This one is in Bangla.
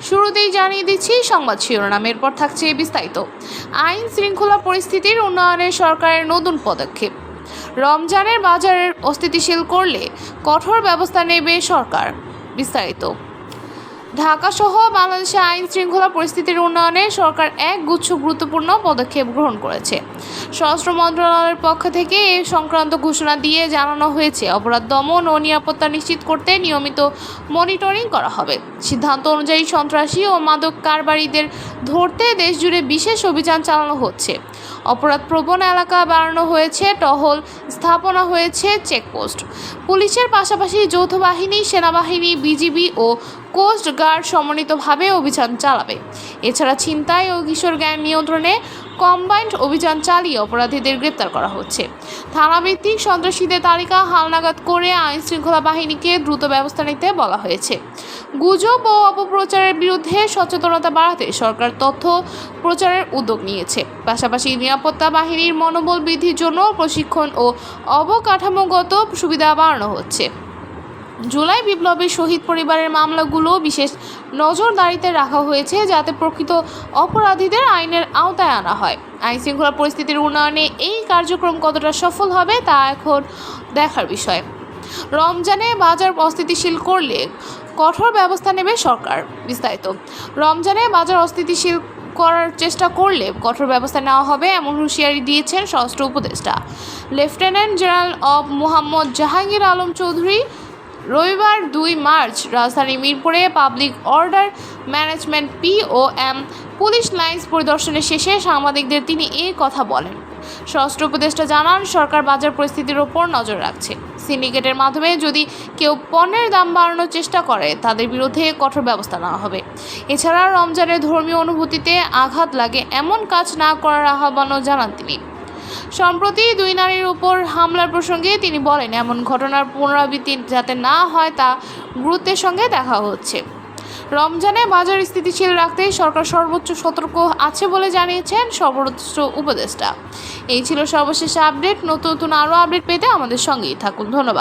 শুরুতেই জানিয়ে দিচ্ছি সংবাদ শিরোনাম, এরপর থাকছে বিস্তারিত। আইন শৃঙ্খলা পরিস্থিতির উন্নয়নে সরকারের নতুন পদক্ষেপ। রমজানের বাজারের অস্থিতিশীল করলে কঠোর ব্যবস্থা নেবে সরকার। বিস্তারিত। ঢাকা সহ বাংলাদেশে আইন শৃঙ্খলা পরিস্থিতির উন্নয়নে সরকার এক গুচ্ছ গুরুত্বপূর্ণ পদক্ষেপ গ্রহণ করেছে। স্বরাষ্ট্র মন্ত্রণালয়ের পক্ষ থেকে এ সংক্রান্ত ঘোষণা দিয়ে জানানো হয়েছে, অপরাধ দমন ও নিরাপত্তা নিশ্চিত করতে নিয়মিত মনিটরিং করা হবে। সিদ্ধান্ত অনুযায়ী সন্ত্রাসী ও মাদক কারবারিদের ধরতে দেশজুড়ে বিশেষ অভিযান চালানো হচ্ছে। অপরাধ প্রবণ এলাকা বাড়ানো হয়েছে, টহল স্থাপনা হয়েছে চেকপোস্ট। পুলিশের পাশাপাশি যৌথ বাহিনী, সেনাবাহিনী, বিজিবি ও কোস্ট গার্ড সমন্বিতভাবে অভিযান চালাবে। এছাড়া ছিনতাই ও কিশোর গ্যাং নিয়ন্ত্রণে কম্বাইন্ড অভিযান চালিয়ে অপরাধীদের গ্রেপ্তার করা হচ্ছে। থানাভিত্তিক সন্ত্রাসীদের তালিকা হালনাগাদ করে আইন শৃঙ্খলা বাহিনীকে দ্রুত ব্যবস্থা নিতে বলা হয়েছে। গুজব ও অপপ্রচারের বিরুদ্ধে সচেতনতা বাড়াতে সরকার তথ্য প্রচারের উদ্যোগ নিয়েছে। পাশাপাশি নিরাপত্তা বাহিনীর মনোবল বৃদ্ধির জন্য প্রশিক্ষণ ও অবকাঠামোগত সুবিধা বাড়ানো হচ্ছে। জুলাই বিপ্লবের শহীদ পরিবারের মামলাগুলো বিশেষ নজরদারিতে রাখা হয়েছে, যাতে প্রকৃত অপরাধীদের আইনের আওতায় আনা হয়। আইন শৃঙ্খলা পরিস্থিতির উন্নয়নে এই কার্যক্রম কতটা সফল হবে তা এখন দেখার বিষয়। রমজানে বাজার অস্থিতিশীল করলে কঠোর ব্যবস্থা নেবে সরকার। বিস্তারিত। রমজানে বাজার অস্থিতিশীল করার চেষ্টা করলে কঠোর ব্যবস্থা নেওয়া হবে, এমন হুঁশিয়ারি দিয়েছেন স্বরাষ্ট্র উপদেষ্টা লেফটেন্যান্ট জেনারেল অব মোহাম্মদ জাহাঙ্গীর আলম চৌধুরী। রবিবার ২ মার্চ রাজধানী মিরপুরে public order management POM police lines পরিদর্শনের শেষে সাংবাদিকদের তিনি এই কথা বলেন। স্বরাষ্ট্র উপদেষ্টা জানান, সরকার বাজার পরিস্থিতির ওপর নজর রাখছে। সিন্ডিকেটের মাধ্যমে যদি কেউ পণ্যের দাম বাড়ানোর চেষ্টা করে তাদের বিরুদ্ধে কঠোর ব্যবস্থা নেওয়া হবে। এছাড়া রমজানের ধর্মীয় অনুভূতিতে আঘাত লাগে এমন কাজ না করার আহ্বানও জানান তিনি। সম্প্রতি 2 নারীর উপর হামলার প্রসঙ্গে তিনি বলেন, এমন ঘটনার পুনরাবৃত্তি যাতে না হয় তা গুরুত্বের সঙ্গে দেখা হচ্ছে। রমজানে বাজার স্থিতিশীল রাখতে সরকার সর্বোচ্চ সতর্ক আছে বলে জানিয়েছেন স্বরাষ্ট্র উপদেষ্টা। এই ছিল সর্বশেষ আপডেট। নতুন আরও আপডেট পেতে আমাদের সঙ্গেই থাকুন। ধন্যবাদ।